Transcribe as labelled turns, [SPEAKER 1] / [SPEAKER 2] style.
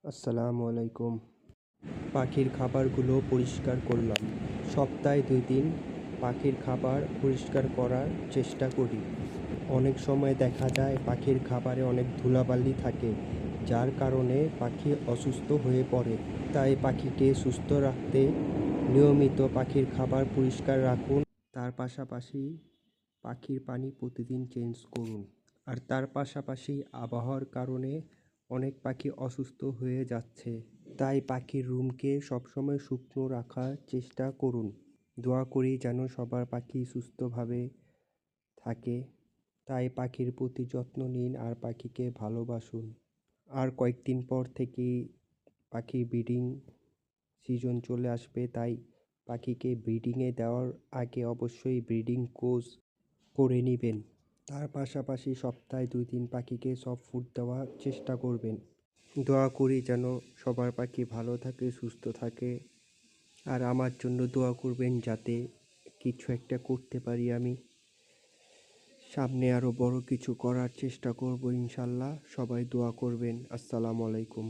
[SPEAKER 1] আসসালামু আলাইকুম। পাখির খাবারগুলো পরিষ্কার করলাম। সপ্তাহে 2 দিন পাখির খাবার পরিষ্কার করার চেষ্টা করি। অনেক সময় দেখা যায় পাখির খাবারে অনেক ধুলাবালি থাকে, যার কারণে পাখি অসুস্থ হয়ে পড়ে। তাই পাখিকে সুস্থ রাখতে নিয়মিত পাখির খাবার পরিষ্কার রাখুন। তার পাশাপাশি পাখির পানি প্রতিদিন চেঞ্জ করুন। আর তার পাশাপাশি আবহাওয়ার কারণে অনেক পাখি অসুস্থ হয়ে যাচ্ছে, তাই পাখির রুমকে সবসময় শুকনো রাখার চেষ্টা করুন। দোয়া করি যেন সবার পাখি সুস্থভাবে থাকে। তাই পাখির প্রতি যত্ন নিন আর পাখিকে ভালোবাসুন। আর কয়েকদিন পর থেকেই পাখির ব্রিডিং সিজন চলে আসবে, তাই পাখিকে ব্রিডিংয়ে দেওয়ার আগে অবশ্যই ব্রিডিং কোর্স করে নেবেন। তার পাশাপাশি সপ্তাহে 2 দিন পাখিকে সফট ফুড দেওয়ার চেষ্টা করবেন। দোয়া করি যেন সবার পাখি ভালো থাকে, সুস্থ থাকে। আর আমার জন্য দোয়া করবেন যাতে কিছু একটা করতে পারি আমি। সামনে আরও বড় কিছু করার চেষ্টা করব ইনশাল্লাহ। সবাই দোয়া করবেন। আসসালামু আলাইকুম।